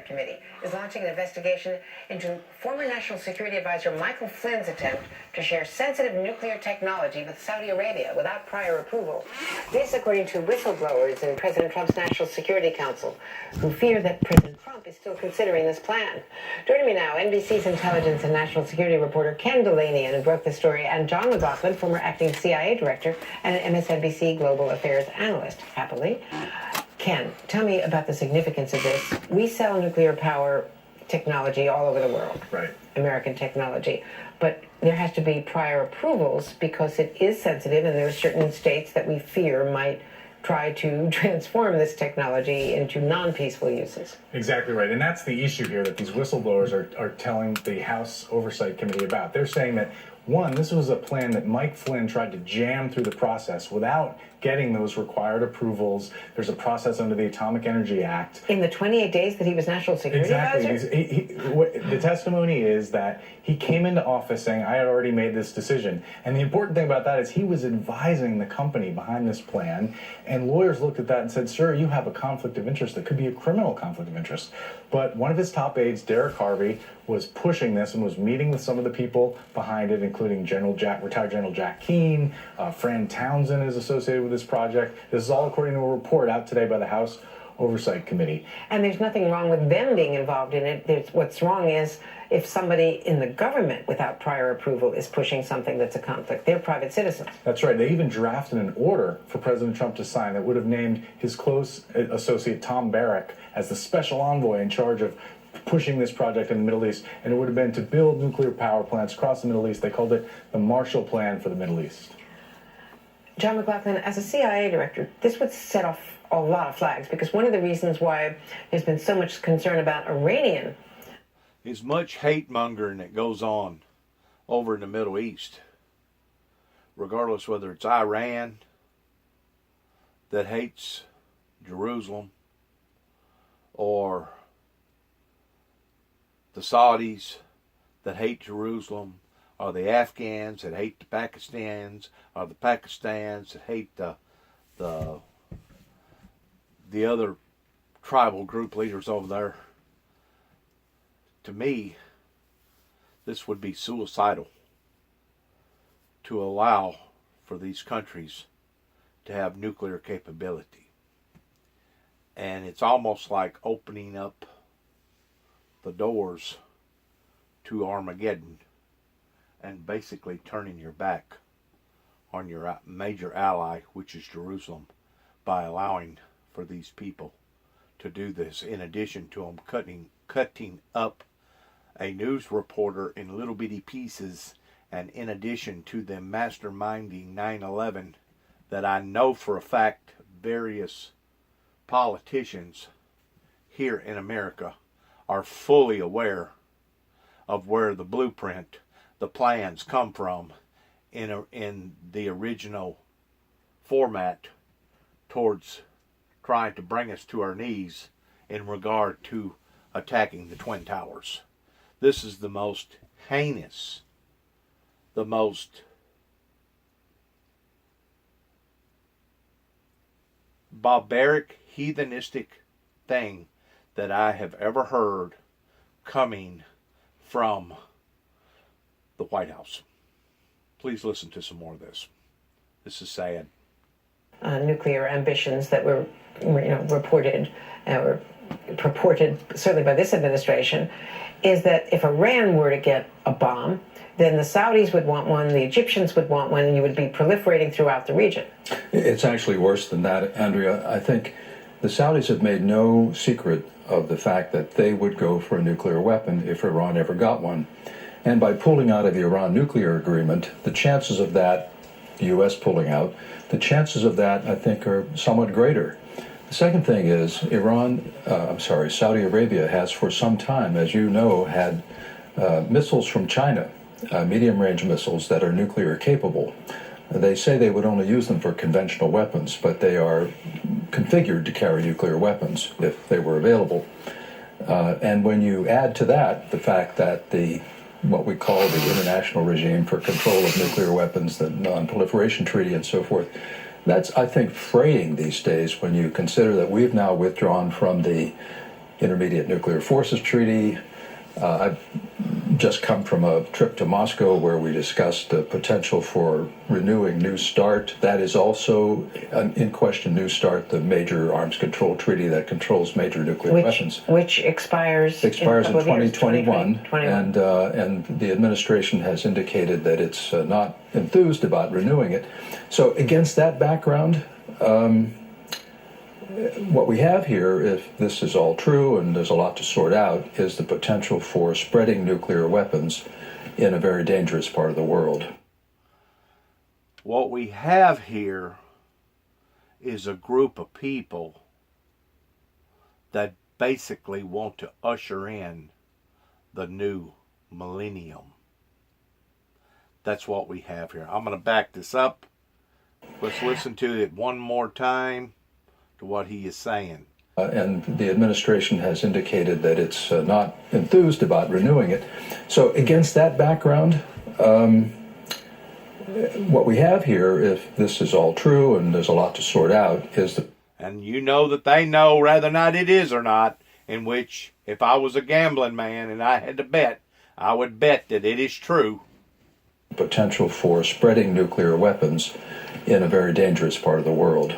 Committee is launching an investigation into former National Security Advisor Michael Flynn's attempt to share sensitive nuclear technology with Saudi Arabia without prior approval. This, according to whistleblowers in President Trump's National Security Council, who fear that President Trump is still considering this plan. Joining me now, NBC's intelligence and national security reporter Ken Delaney, who broke the story, and John McLaughlin, former acting CIA director and an MSNBC global affairs analyst, happily. Ken, tell me about the significance of this. We sell nuclear power technology all over the world. Right. American technology. But there has to be prior approvals because it is sensitive, and there are certain states that we fear might try to transform this technology into non-peaceful uses. Exactly right. And that's the issue here that these whistleblowers are telling the House Oversight Committee about. They're saying that, one, this was a plan that Mike Flynn tried to jam through the process without getting those required approvals. There's a process under the Atomic Energy Act. In the 28 days that he was National Security Advisor? Exactly. The testimony is that he came into office saying, I had already made this decision. And the important thing about that is he was advising the company behind this plan, and lawyers looked at that and said, sir, you have a conflict of interest that could be a criminal conflict of interest. But one of his top aides, Derek Harvey, was pushing this and was meeting with some of the people behind it, including retired General Jack Keane. Fran Townsend is associated with this project. This is all according to a report out today by the House Oversight Committee. And there's nothing wrong with them being involved in it. What's wrong is if somebody in the government without prior approval is pushing something that's a conflict. They're private citizens. That's right. They even drafted an order for President Trump to sign that would have named his close associate Tom Barrack as the special envoy in charge of pushing this project in the Middle East, and it would have been to build nuclear power plants across the Middle East. They called it the Marshall Plan for the Middle East. John McLaughlin, as a CIA director, this would set off a lot of flags, because one of the reasons why there's been so much concern about Iranian is much hate mongering that goes on over in the Middle East, regardless whether it's Iran that hates Jerusalem or the Saudis that hate Jerusalem, or the Afghans that hate the Pakistans, or the Pakistans that hate the other tribal group leaders over there. To me, this would be suicidal to allow for these countries to have nuclear capability. And it's almost like opening up the doors to Armageddon and basically turning your back on your major ally, which is Jerusalem, by allowing for these people to do this, in addition to them cutting up a news reporter in little bitty pieces, and in addition to them masterminding 9/11, that I know for a fact various politicians here in America are fully aware of where the blueprint, the plans come from in the original format towards trying to bring us to our knees in regard to attacking the Twin Towers. This is the most heinous, the most barbaric, heathenistic thing that I have ever heard coming from the White House. Please listen to some more of this. This is sad. Nuclear ambitions that were reported or purported, certainly by this administration, is that if Iran were to get a bomb, then the Saudis would want one, the Egyptians would want one, and you would be proliferating throughout the region. It's actually worse than that, Andrea. I think the Saudis have made no secret of the fact that they would go for a nuclear weapon if Iran ever got one. And by pulling out of the Iran nuclear agreement, the chances of that, the U.S. pulling out, the chances of that, I think, are somewhat greater. The second thing is Saudi Arabia has for some time, as you know, had missiles from China, medium-range missiles that are nuclear capable. They say they would only use them for conventional weapons, but they are configured to carry nuclear weapons if they were available. And when you add to that the fact that what we call the International Regime for Control of Nuclear Weapons, the Non-Proliferation Treaty and so forth, that's, I think, fraying these days when you consider that we've now withdrawn from the Intermediate Nuclear Forces Treaty. I've just come from a trip to Moscow where we discussed the potential for renewing New START. That is also in question, New START, the major arms control treaty that controls major nuclear weapons. Which expires in 2021, 2021. And the administration has indicated that it's not enthused about renewing it. So against that background, what we have here, if this is all true, and there's a lot to sort out, is the potential for spreading nuclear weapons in a very dangerous part of the world. What we have here is a group of people that basically want to usher in the new millennium. That's what we have here. I'm going to back this up. Let's listen to it one more time to what he is saying. And the administration has indicated that it's not enthused about renewing it. So against that background, what we have here, if this is all true, and there's a lot to sort out, is the... And you know that they know whether or not it is or not, in which, if I was a gambling man and I had to bet, I would bet that it is true. Potential for spreading nuclear weapons in a very dangerous part of the world.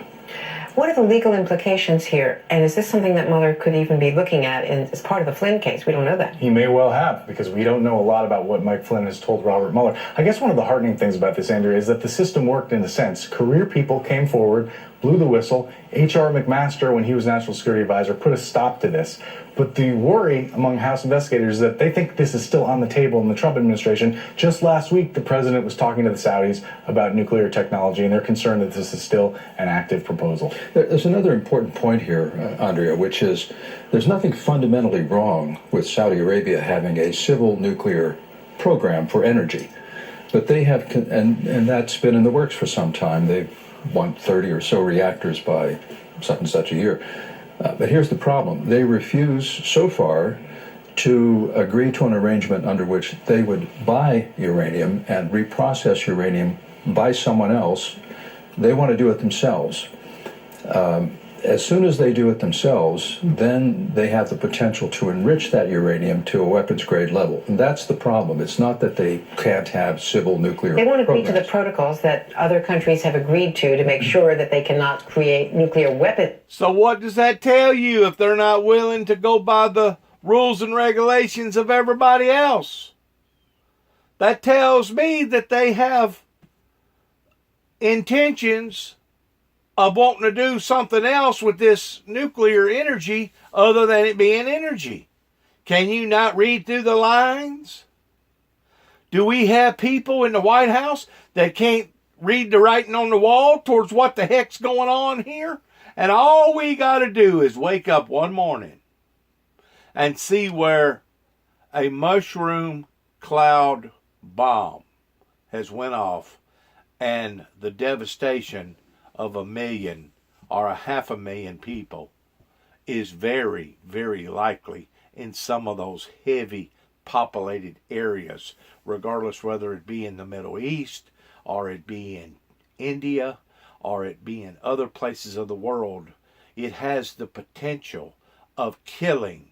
What are the legal implications here? And is this something that Mueller could even be looking at as part of the Flynn case? We don't know that. He may well have, because we don't know a lot about what Mike Flynn has told Robert Mueller. I guess one of the heartening things about this, Andrea, is that the system worked in a sense. Career people came forward, blew the whistle. H.R. McMaster, when he was National Security Advisor, put a stop to this. But the worry among House investigators is that they think this is still on the table in the Trump administration. Just last week, the president was talking to the Saudis about nuclear technology, and they're concerned that this is still an active proposal. There's another important point here, Andrea, which is there's nothing fundamentally wrong with Saudi Arabia having a civil nuclear program for energy. But they have, and that's been in the works for some time. They want 30 or so reactors by such and such a year. But here's the problem. They refuse so far to agree to an arrangement under which they would buy uranium and reprocess uranium by someone else. They want to do it themselves. As soon as they do it themselves, then they have the potential to enrich that uranium to a weapons grade level. And that's the problem. It's not that they can't have civil nuclear They won't agree to programs. the protocols that other countries have agreed to make sure that they cannot create nuclear weapons. So what does that tell you if they're not willing to go by the rules and regulations of everybody else? That tells me that they have intentions of wanting to do something else with this nuclear energy other than it being energy. Can you not read through the lines? Do we have people in the White House that can't read the writing on the wall towards what the heck's going on here? And all we got to do is wake up one morning and see where a mushroom cloud bomb has went off and the devastation of 1 million or 500,000 people is very, very likely in some of those heavy populated areas, regardless whether it be in the Middle East or it be in India or it be in other places of the world. It has the potential of killing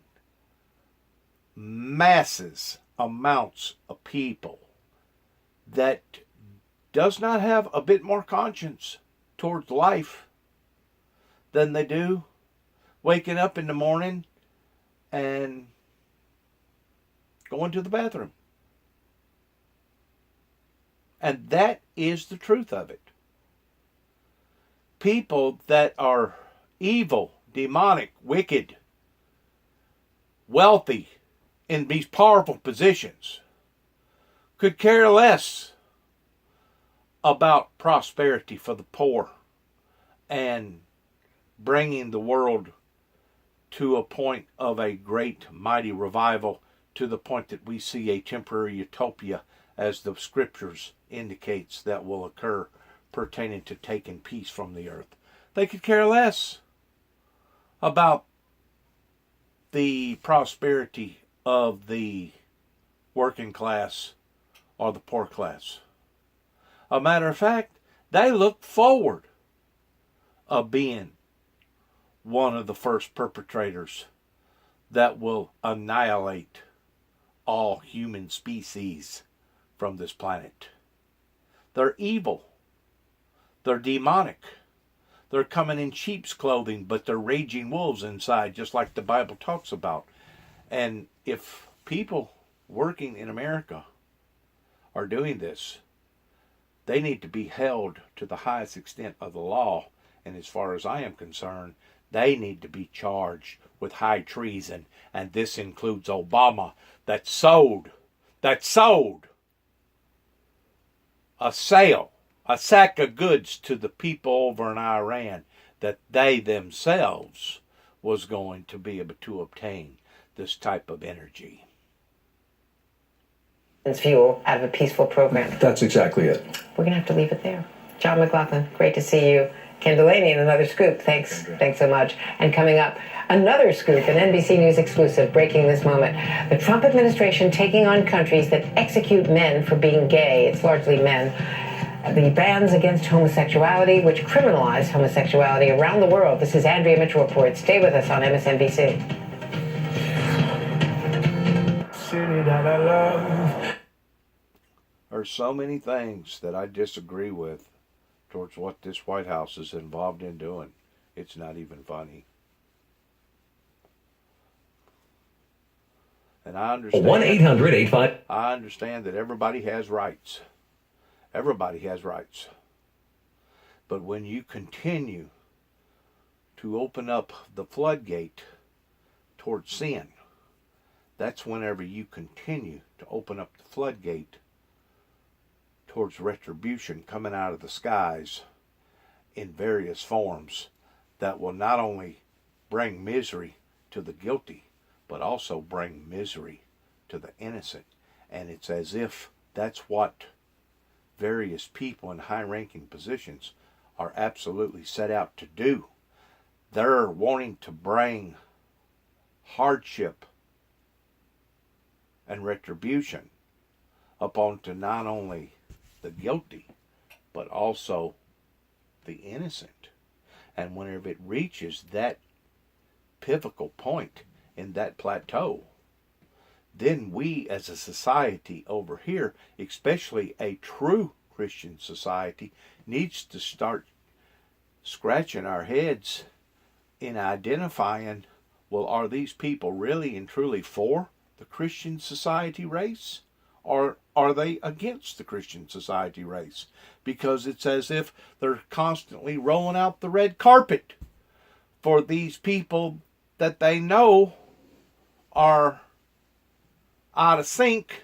masses amounts of people that does not have a bit more conscience towards life than they do waking up in the morning and going to the bathroom. And that is the truth of it. People that are evil, demonic, wicked, wealthy, in these powerful positions could care less about prosperity for the poor and bringing the world to a point of a great mighty revival, to the point that we see a temporary utopia as the scriptures indicates that will occur pertaining to taking peace from the earth. They could care less about the prosperity of the working class or the poor class. A matter of fact, they look forward of being one of the first perpetrators that will annihilate all human species from this planet. They're evil. They're demonic. They're coming in sheep's clothing, but they're raging wolves inside, just like the Bible talks about. And if people working in America are doing this, they need to be held to the highest extent of the law. And as far as I am concerned, they need to be charged with high treason. And this includes Obama, that sold a sack of goods to the people over in Iran that they themselves was going to be able to obtain this type of energy. Fuel out of a peaceful program. That's exactly it. We're going to have to leave it there. John McLaughlin, great to see you. Ken Delaney in another scoop. Thanks so much. And coming up, another scoop, an NBC News exclusive, breaking this moment. The Trump administration taking on countries that execute men for being gay. It's largely men. The bans against homosexuality, which criminalize homosexuality around the world. This is Andrea Mitchell Reports. Stay with us on MSNBC. City that I love. There's so many things that I disagree with towards what this White House is involved in doing. It's not even funny. And I understand 1-800-85. I understand that everybody has rights. Everybody has rights. But when you continue to open up the floodgate towards sin, that's whenever you continue to open up the floodgate towards retribution coming out of the skies in various forms that will not only bring misery to the guilty, but also bring misery to the innocent. And it's as if that's what various people in high-ranking positions are absolutely set out to do. They're wanting to bring hardship and retribution upon to not only the guilty, but also the innocent. And whenever it reaches that pivotal point in that plateau, then we as a society over here, especially a true Christian society, needs to start scratching our heads in identifying, well, are these people really and truly for the Christian society race? Or are they against the Christian society race? Because it's as if they're constantly rolling out the red carpet for these people that they know are out of sync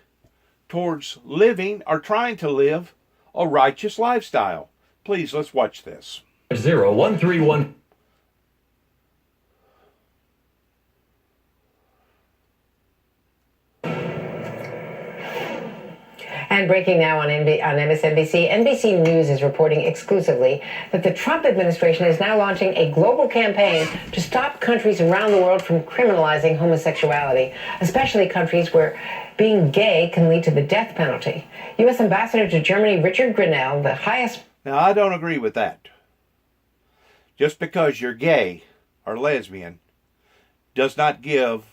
towards living or trying to live a righteous lifestyle. Please, let's watch this. 0131. And breaking now on MSNBC, NBC News is reporting exclusively that the Trump administration is now launching a global campaign to stop countries around the world from criminalizing homosexuality, especially countries where being gay can lead to the death penalty. U.S. Ambassador to Germany Richard Grenell, the highest... Now, I don't agree with that. Just because you're gay or lesbian does not give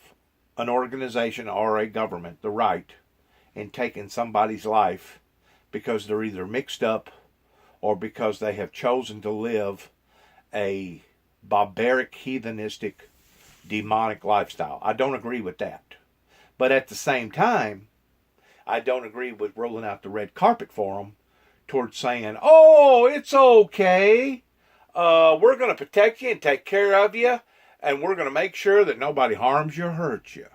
an organization or a government the right in taking somebody's life because they're either mixed up or because they have chosen to live a barbaric, heathenistic, demonic lifestyle. I don't agree with that. But at the same time, I don't agree with rolling out the red carpet for them towards saying, oh, it's okay. We're going to protect you and take care of you, and we're going to make sure that nobody harms you or hurts you.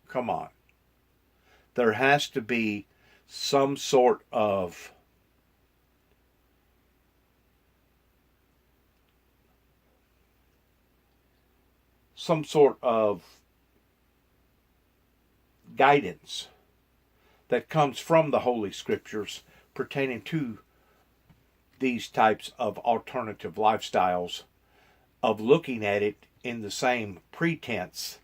Come on. There has to be some sort of guidance that comes from the Holy Scriptures pertaining to these types of alternative lifestyles, of looking at it in the same pretense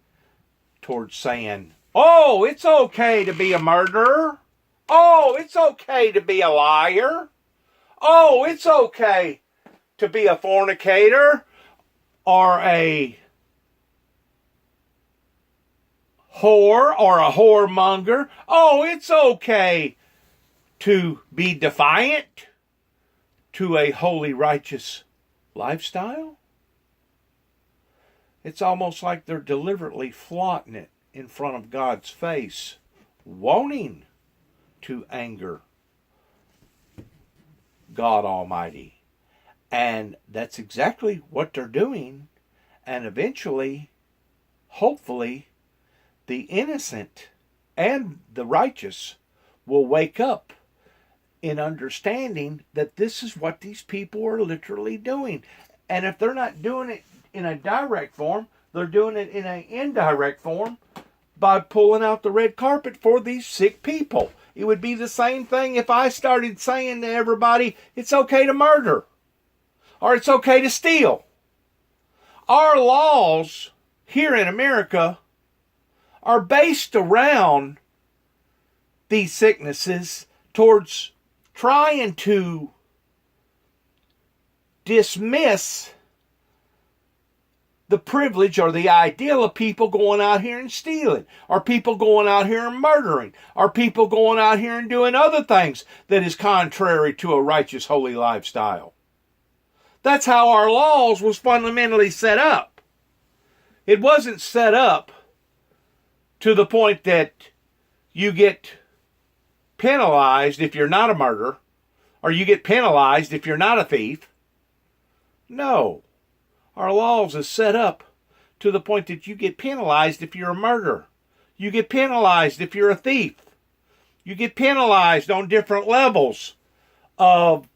towards saying, oh, it's okay to be a murderer. Oh, it's okay to be a liar. Oh, it's okay to be a fornicator or a whore or a whoremonger, oh, it's okay to be defiant to a holy, righteous lifestyle? It's almost like they're deliberately flaunting it in front of God's face, wanting to anger God Almighty. And that's exactly what they're doing. And eventually, hopefully, the innocent and the righteous will wake up in understanding that this is what these people are literally doing. And if they're not doing it in a direct form, they're doing it in an indirect form by pulling out the red carpet for these sick people. It would be the same thing if I started saying to everybody, it's okay to murder, or it's okay to steal. Our laws here in America are based around these sicknesses towards trying to dismiss the privilege or the ideal of people going out here and stealing, or people going out here and murdering, or people going out here and doing other things that is contrary to a righteous, holy lifestyle. That's how our laws was fundamentally set up. It wasn't set up to the point that you get penalized if you're not a murderer, or you get penalized if you're not a thief. No. Our laws is set up to the point that you get penalized if you're a murderer. You get penalized if you're a thief. You get penalized on different levels of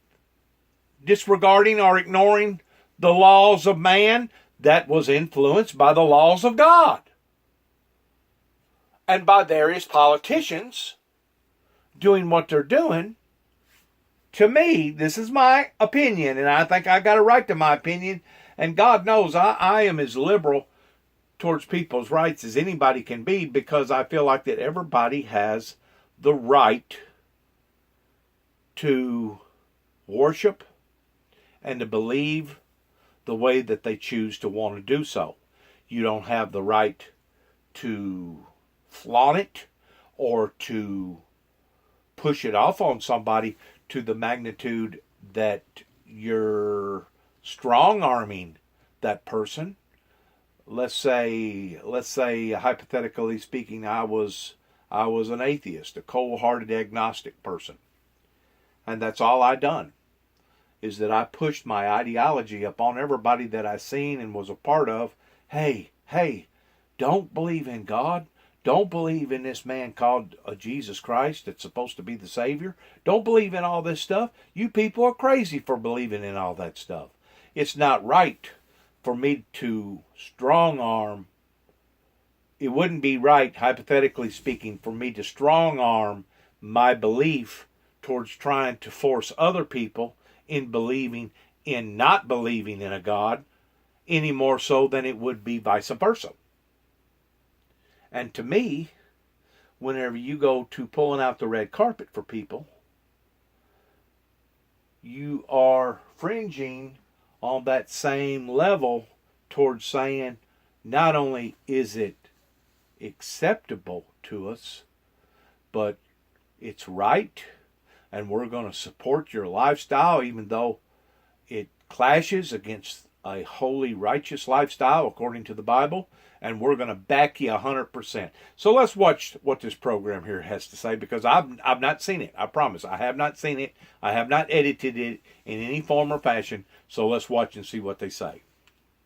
disregarding or ignoring the laws of man that was influenced by the laws of God. And by various politicians doing what they're doing. To me, this is my opinion, and I think I got a right to my opinion. And God knows I am as liberal towards people's rights as anybody can be, because I feel like that everybody has the right to worship and to believe the way that they choose to want to do so. You don't have the right to flaunt it or to push it off on somebody to the magnitude that you're strong-arming that person. Let's say hypothetically speaking, I was an atheist, a cold-hearted agnostic person, and that's all I done, is that I pushed my ideology upon everybody that I seen and was a part of. Hey, don't believe in God. Don't believe in this man called Jesus Christ that's supposed to be the Savior. Don't believe in all this stuff. You people are crazy for believing in all that stuff. It's not right for me to strong arm. It wouldn't be right, hypothetically speaking, for me to strong arm my belief towards trying to force other people in not believing in a God, any more so than it would be vice versa. And to me, whenever you go to pulling out the red carpet for people, you are fringing on that same level towards saying, not only is it acceptable to us, but it's right, and we're going to support your lifestyle, even though it clashes against a holy, righteous lifestyle according to the Bible, and we're going to back you 100%. So let's watch what this program here has to say, because I've not seen it. I promise, I have not seen it. I have not edited it in any form or fashion. So let's watch and see what they say.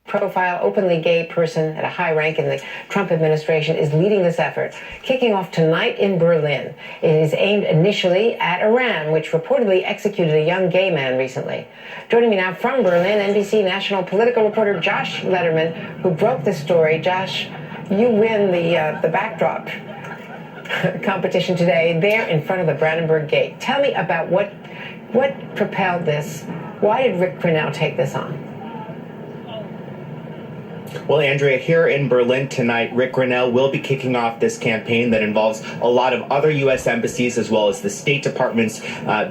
Profile openly gay person at a high rank in the Trump administration is leading this effort, kicking off tonight in Berlin. It is aimed initially at Iran, which reportedly executed a young gay man recently. Joining me now from Berlin, NBC national political reporter Josh Letterman, who broke the story. Josh, you win the backdrop competition today there in front of the Brandenburg Gate. Tell me about what propelled this. Why did Rick Grinnell take this on? Well, Andrea, here in Berlin tonight, Rick Grinnell will be kicking off this campaign that involves a lot of other U.S. embassies as well as the State Department's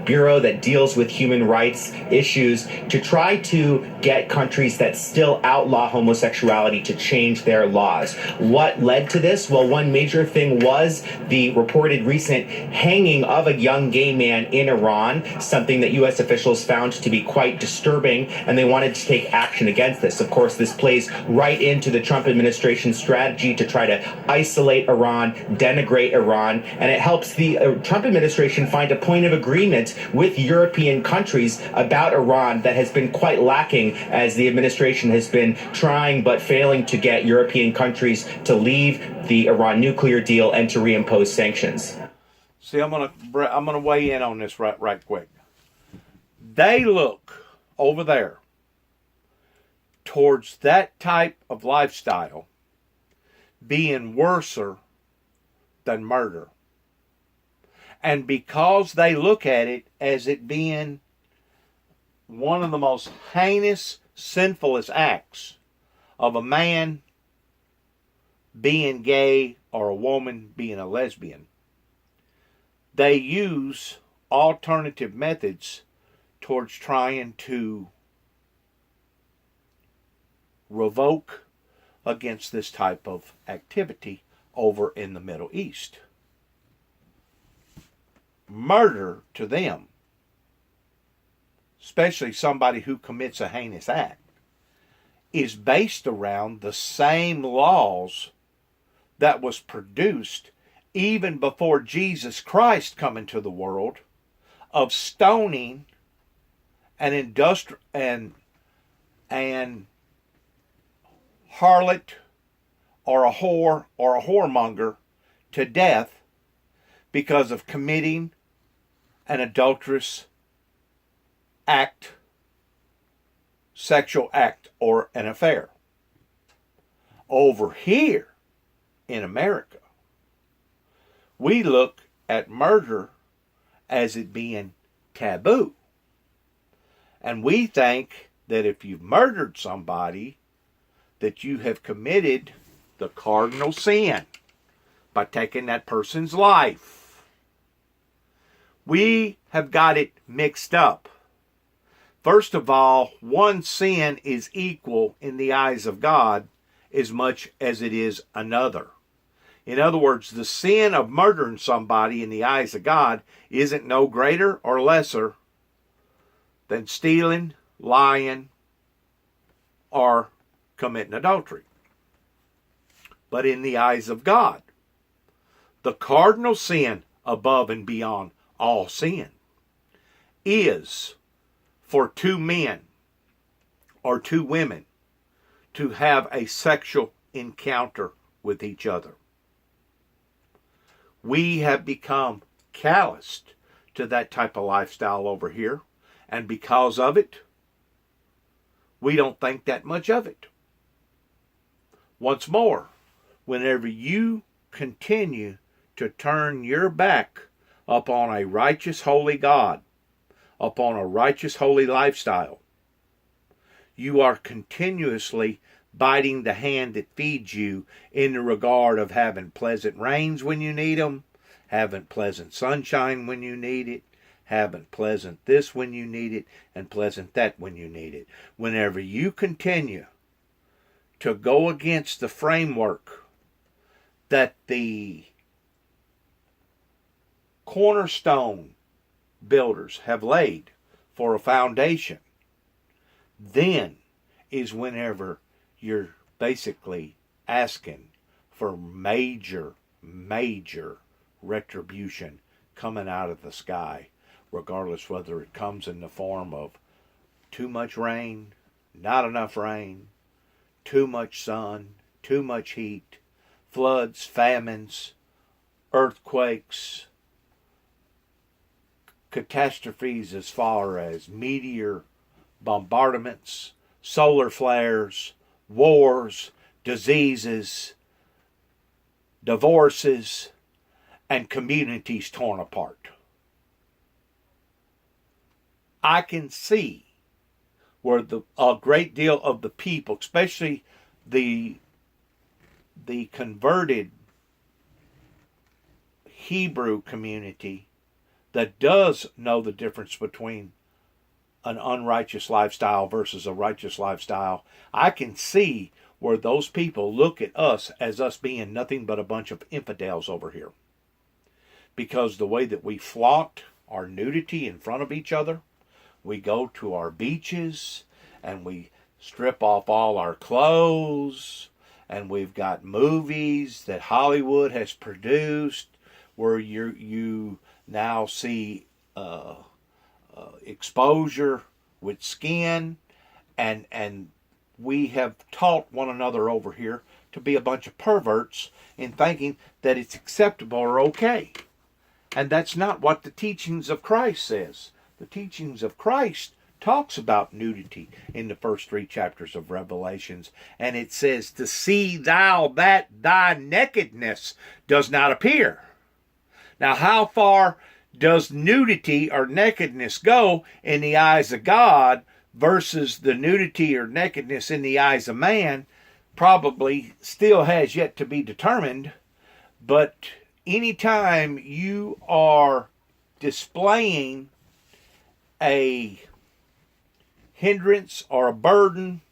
bureau that deals with human rights issues to try to get countries that still outlaw homosexuality to change their laws. What led to this? Well, one major thing was the reported recent hanging of a young gay man in Iran, something that U.S. officials found to be quite disturbing, and they wanted to take action against this. Of course, this plays right into the Trump administration's strategy to try to isolate Iran, denigrate Iran, and it helps the Trump administration find a point of agreement with European countries about Iran that has been quite lacking as the administration has been trying but failing to get European countries to leave the Iran nuclear deal and to reimpose sanctions. See, I'm gonna weigh in on this right quick. They look over there towards that type of lifestyle being worser than murder. And because they look at it as it being one of the most heinous, sinfulest acts of a man being gay or a woman being a lesbian, they use alternative methods towards trying to revoke against this type of activity over in the Middle East. Murder to them, especially somebody who commits a heinous act, is based around the same laws that was produced even before Jesus Christ come into the world of stoning an harlot or a whore or a whoremonger to death because of committing an adulterous act, sexual act, or an affair. Over here in America, we look at murder as it being taboo. And we think that if you've murdered somebody, that you have committed the cardinal sin by taking that person's life. We have got it mixed up. First of all, one sin is equal in the eyes of God as much as it is another. In other words, the sin of murdering somebody in the eyes of God isn't no greater or lesser than stealing, lying, or committing adultery. But in the eyes of God, the cardinal sin above and beyond all sin is for two men or two women to have a sexual encounter with each other. We have become calloused to that type of lifestyle over here, and because of it, we don't think that much of it. Once more, whenever you continue to turn your back upon a righteous, holy God, upon a righteous, holy lifestyle, you are continuously biting the hand that feeds you in the regard of having pleasant rains when you need them, having pleasant sunshine when you need it, having pleasant this when you need it, and pleasant that when you need it. Whenever you continue to go against the framework that the cornerstone builders have laid for a foundation, then is whenever you're basically asking for major retribution coming out of the sky, regardless whether it comes in the form of too much rain, not enough rain, too much sun, too much heat, floods, famines, earthquakes, catastrophes as far as meteor bombardments, solar flares, wars, diseases, divorces, and communities torn apart. I can see where a great deal of the people, especially the converted Hebrew community that does know the difference between an unrighteous lifestyle versus a righteous lifestyle, I can see where those people look at us as us being nothing but a bunch of infidels over here. Because the way that we flaunt our nudity in front of each other, we go to our beaches and we strip off all our clothes, and we've got movies that Hollywood has produced where you now see exposure with skin, and we have taught one another over here to be a bunch of perverts in thinking that it's acceptable or okay. And that's not what the teachings of Christ says. The teachings of Christ talks about nudity in the first 3 chapters of Revelations, and it says, to see thou that thy nakedness does not appear. Now, how far does nudity or nakedness go in the eyes of God versus the nudity or nakedness in the eyes of man? Probably still has yet to be determined, but anytime you are displaying a hindrance or a burden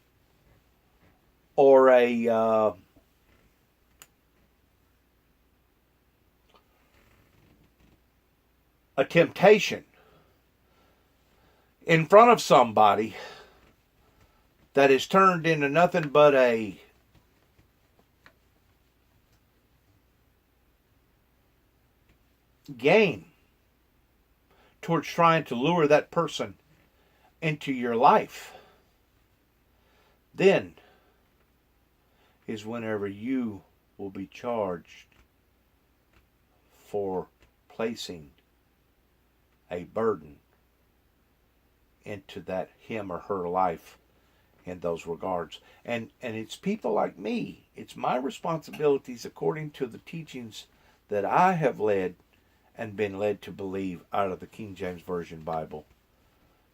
or a temptation in front of somebody that is turned into nothing but a game towards trying to lure that person into your life, then is whenever you will be charged for placing a burden into that him or her life in those regards. And it's people like me, it's my responsibilities according to the teachings that I have led and been led to believe out of the King James Version Bible,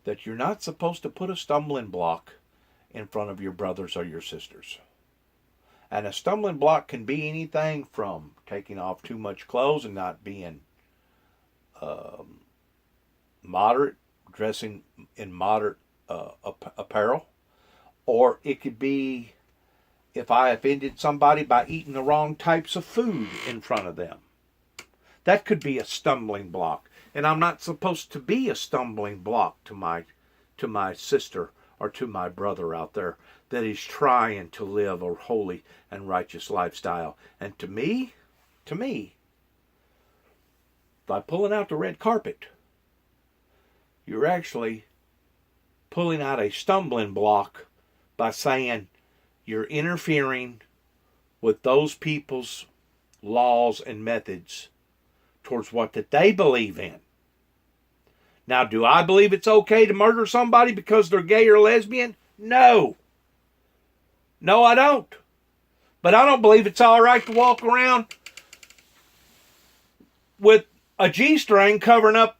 that you're not supposed to put a stumbling block in front of your brothers or your sisters. And a stumbling block can be anything from taking off too much clothes and not being moderate, dressing in moderate apparel. Or it could be if I offended somebody by eating the wrong types of food in front of them. That could be a stumbling block. And I'm not supposed to be a stumbling block to my sister or to my brother out there that is trying to live a holy and righteous lifestyle. And to me, by pulling out the red carpet, you're actually pulling out a stumbling block by saying you're interfering with those people's laws and methods towards what that they believe in. Now, do I believe it's okay to murder somebody because they're gay or lesbian? No. No, I don't. But I don't believe it's all right to walk around with a G-string covering up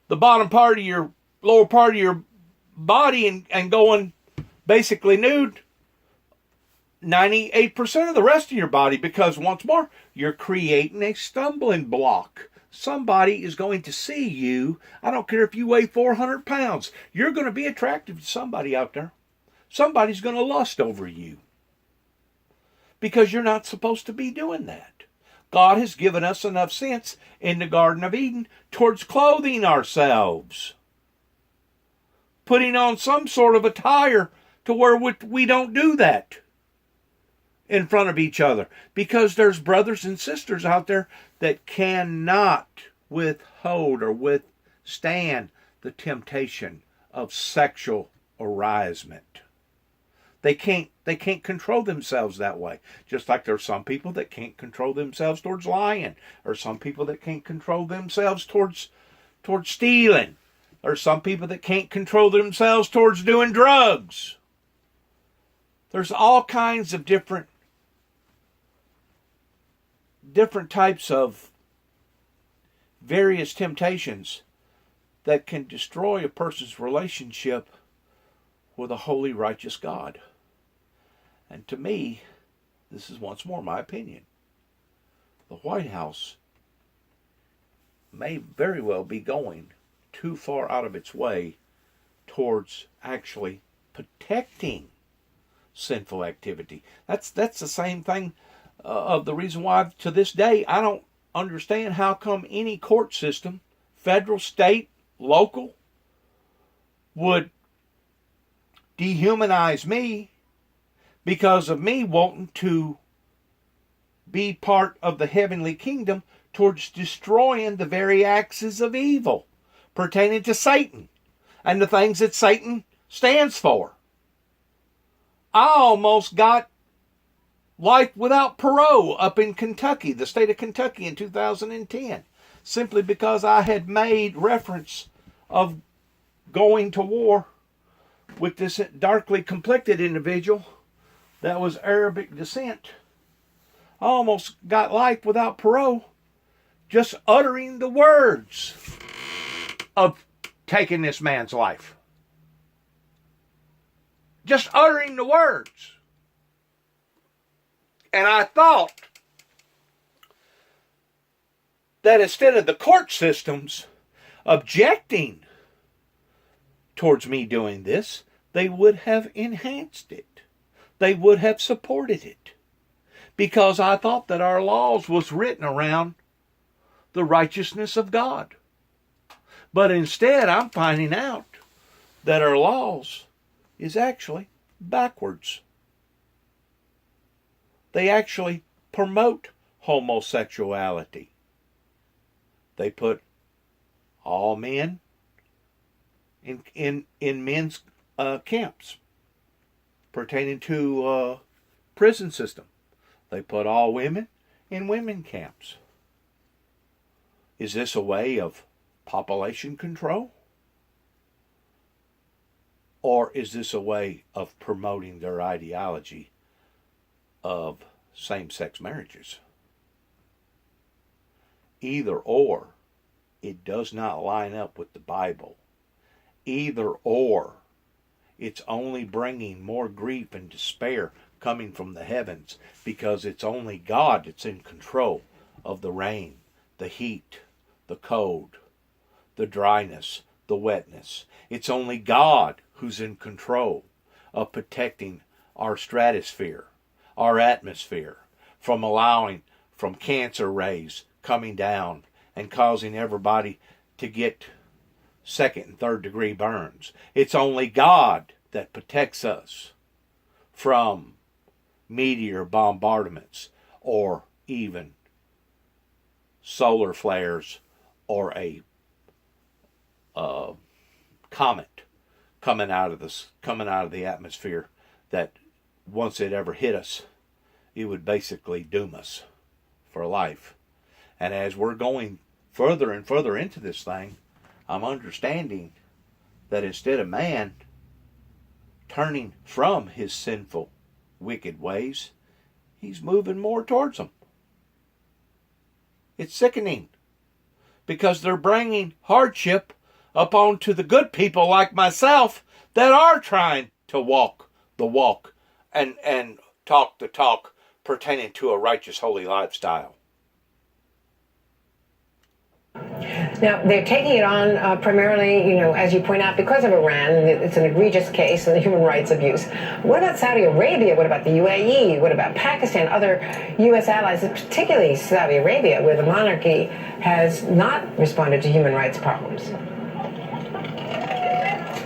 the bottom part of your, lower part of your body and going basically nude 98% of the rest of your body, because once more, you're creating a stumbling block. Somebody is going to see you. I don't care if you weigh 400 pounds. You're going to be attractive to somebody out there. Somebody's going to lust over you. Because you're not supposed to be doing that. God has given us enough sense in the Garden of Eden towards clothing ourselves. Putting on some sort of attire to where we don't do that in front of each other, because there's brothers and sisters out there that cannot withhold or withstand the temptation of sexual arousement. They can't control themselves that way. Just like there's some people that can't control themselves towards lying, or some people that can't control themselves towards stealing, or some people that can't control themselves towards doing drugs. There's all kinds of different types of various temptations that can destroy a person's relationship with a holy, righteous God. And to me, this is once more my opinion. The White House may very well be going too far out of its way towards actually protecting sinful activity. That's the same thing of the reason why to this day I don't understand how come any court system, federal, state, local, would dehumanize me because of me wanting to be part of the heavenly kingdom towards destroying the very axes of evil pertaining to Satan and the things that Satan stands for. I almost got life without parole up in Kentucky, the state of Kentucky in 2010, simply because I had made reference of going to war with this darkly complected individual that was Arabic descent. I almost got life without parole just uttering the words of taking this man's life. Just uttering the words. And I thought that instead of the court systems objecting towards me doing this, they would have enhanced it. They would have supported it. Because I thought that our laws was written around the righteousness of God. But instead, I'm finding out that our laws is actually backwards. They actually promote homosexuality. They put all men in men's camps pertaining to prison system. They put all women in women camps. Is this a way of population control? Or is this a way of promoting their ideology of same-sex marriages? Either or, it does not line up with the Bible. Either or, it's only bringing more grief and despair coming from the heavens, because it's only God that's in control of the rain, the heat, the cold, the dryness, the wetness. It's only God who's in control of protecting our stratosphere, our atmosphere, from cancer rays coming down and causing everybody to get second and third degree burns. It's only God that protects us from meteor bombardments or even solar flares or a comet coming out of the atmosphere that once it ever hit us, it would basically doom us for life. And as we're going further and further into this thing, I'm understanding that instead of man turning from his sinful, wicked ways, he's moving more towards them. It's sickening, because they're bringing hardship upon to the good people like myself that are trying to walk the walk and talk the talk pertaining to a righteous, holy lifestyle. Now, they're taking it on primarily, as you point out, because of Iran, and it's an egregious case of human rights abuse. What about Saudi Arabia? What about the UAE? What about Pakistan? Other U.S. allies, particularly Saudi Arabia, where the monarchy has not responded to human rights problems?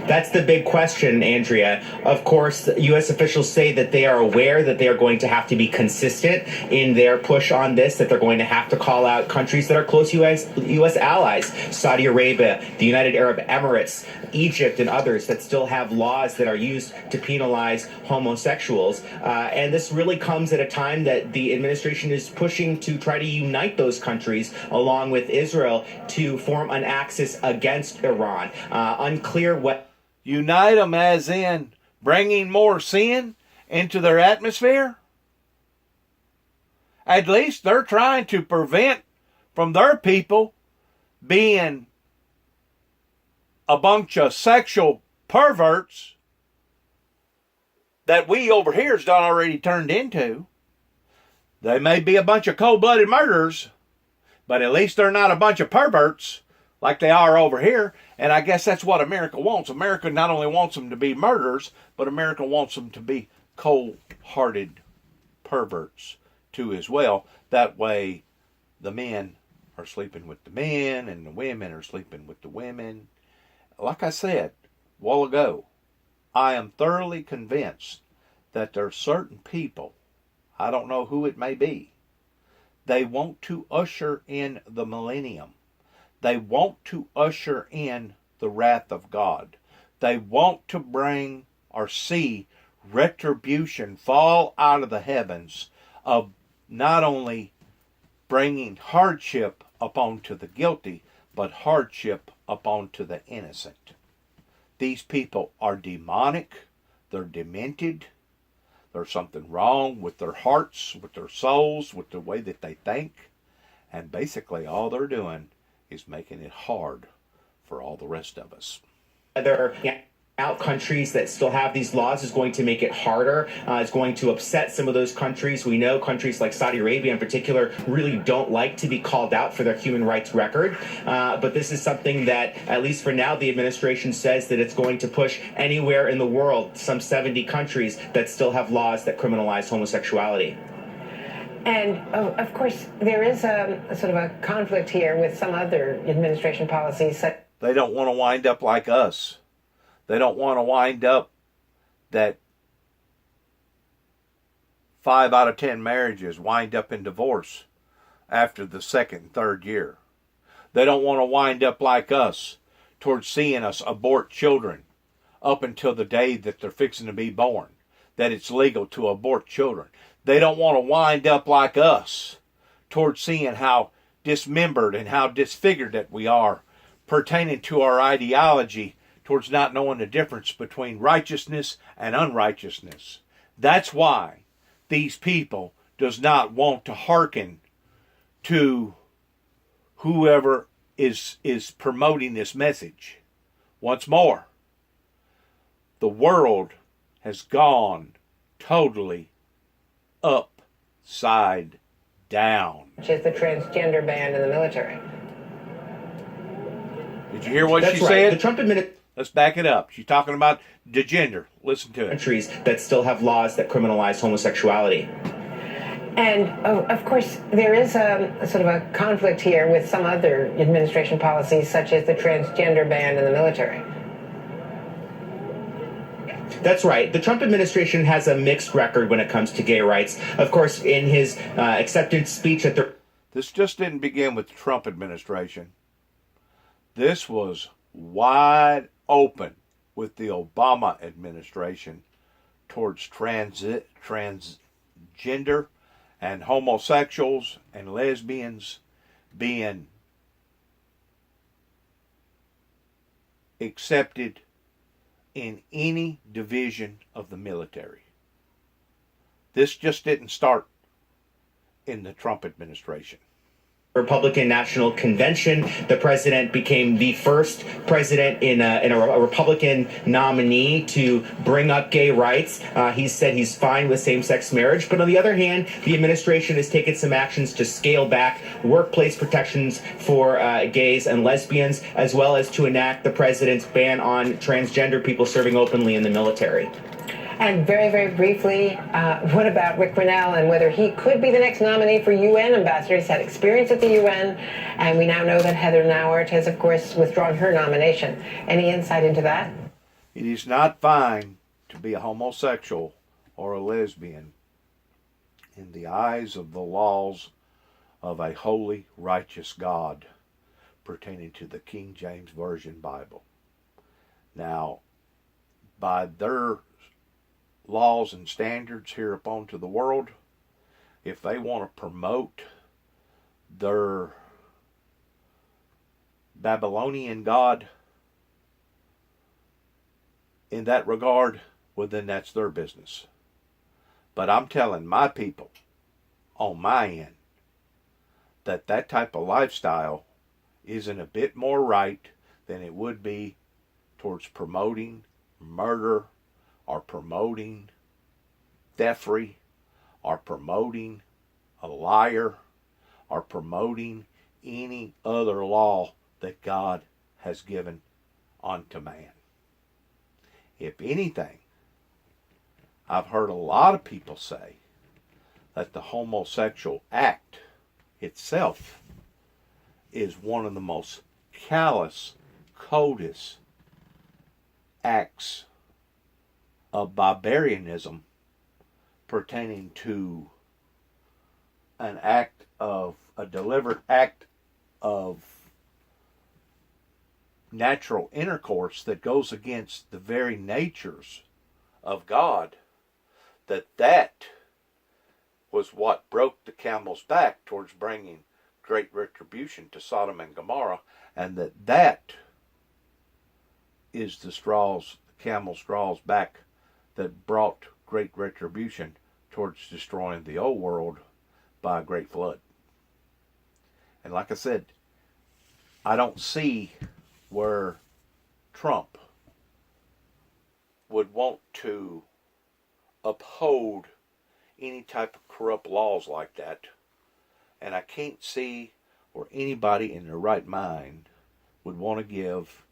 That's the big question, Andrea. Of course, U.S. officials say that they are aware that they are going to have to be consistent in their push on this, that they're going to have to call out countries that are close U.S. allies, Saudi Arabia, the United Arab Emirates, Egypt, and others that still have laws that are used to penalize homosexuals. And this really comes at a time that the administration is pushing to try to unite those countries along with Israel to form an axis against Iran. Unclear what... Unite them as in bringing more sin into their atmosphere? At least they're trying to prevent from their people being a bunch of sexual perverts that we over here's done already turned into. They may be a bunch of cold-blooded murderers, but at least they're not a bunch of perverts like they are over here. And I guess that's what America wants. America not only wants them to be murderers, but America wants them to be cold-hearted perverts too as well. That way the men are sleeping with the men and the women are sleeping with the women. Like I said a while ago, I am thoroughly convinced that there are certain people, I don't know who it may be, they want to usher in the millennium. They want to usher in the wrath of God. They want to bring or see retribution fall out of the heavens of not only bringing hardship upon to the guilty, but hardship upon to the innocent. These people are demonic. They're demented. There's something wrong with their hearts, with their souls, with the way that they think. And basically all they're doing is making it hard for all the rest of us. Other out countries that still have these laws is going to make it harder. It's going to upset some of those countries. We know countries like Saudi Arabia in particular really don't like to be called out for their human rights record. But this is something that, at least for now, the administration says that it's going to push anywhere in the world, some 70 countries that still have laws that criminalize homosexuality. And of course, there is a sort of a conflict here with some other administration policies. They don't want to wind up like us. They don't want to wind up that 5 out of 10 marriages wind up in divorce after the second and third year. They don't want to wind up like us towards seeing us abort children up until the day that they're fixing to be born, that it's legal to abort children. They don't want to wind up like us towards seeing how dismembered and how disfigured that we are pertaining to our ideology, towards not knowing the difference between righteousness and unrighteousness. That's why these people does not want to hearken to whoever is promoting this message. Once more, the world has gone totally upside down. Which is the transgender ban in the military. Did you hear what That's she right. said? The Trump administration. Let's back it up. She's talking about the gender. Listen to it. Countries that still have laws that criminalize homosexuality. And of course, there is a sort of a conflict here with some other administration policies, such as the transgender ban in the military. That's right. The Trump administration has a mixed record when it comes to gay rights. Of course, in his acceptance speech at the... This just didn't begin with the Trump administration. This was wide open with the Obama administration towards transgender and homosexuals and lesbians being accepted in any division of the military. This just didn't start in the Trump administration. Republican National Convention. The president became the first president in a Republican nominee to bring up gay rights. He said he's fine with same-sex marriage, but on the other hand, the administration has taken some actions to scale back workplace protections for gays and lesbians, as well as to enact the president's ban on transgender people serving openly in the military. And very, very briefly, what about Rick Grinnell and whether he could be the next nominee for UN ambassador? He's had experience at the UN, and we now know that Heather Nauert has, of course, withdrawn her nomination. Any insight into that? It is not fine to be a homosexual or a lesbian in the eyes of the laws of a holy, righteous God pertaining to the King James Version Bible. Now, by their laws and standards here upon to the world, if they want to promote their Babylonian God in that regard, well, then that's their business. But I'm telling my people on my end that that type of lifestyle isn't a bit more right than it would be towards promoting murder or promoting theftery, are promoting a liar, are promoting any other law that God has given unto man. If anything, I've heard a lot of people say that the homosexual act itself is one of the most callous, coldest acts of barbarianism pertaining to a deliberate act of natural intercourse that goes against the very natures of God, that was what broke the camel's back towards bringing great retribution to Sodom and Gomorrah, and that is the camel's straws back that brought great retribution towards destroying the old world by a great flood. And like I said, I don't see where Trump would want to uphold any type of corrupt laws like that. And I can't see where anybody in their right mind would want to give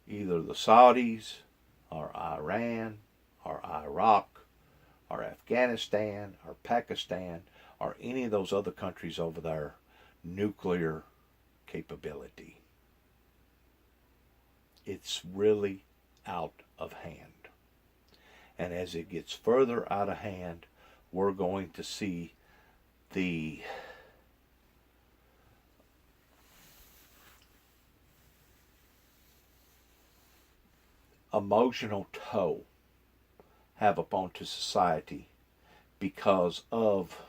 either the Saudis or Iran or Iraq or Afghanistan or Pakistan or any of those other countries over there nuclear capability. It's really out of hand. And as it gets further out of hand, we're going to see the emotional toll have upon to society because of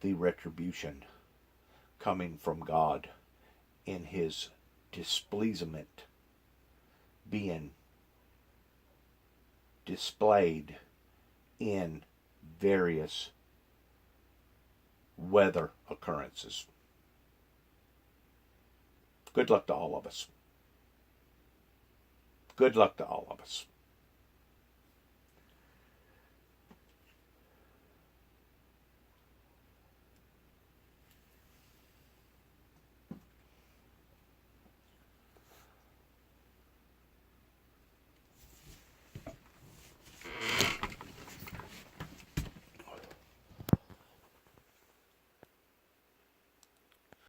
the retribution coming from God in his displeasement being displayed in various weather occurrences. Good luck to all of us. Good luck to all of us.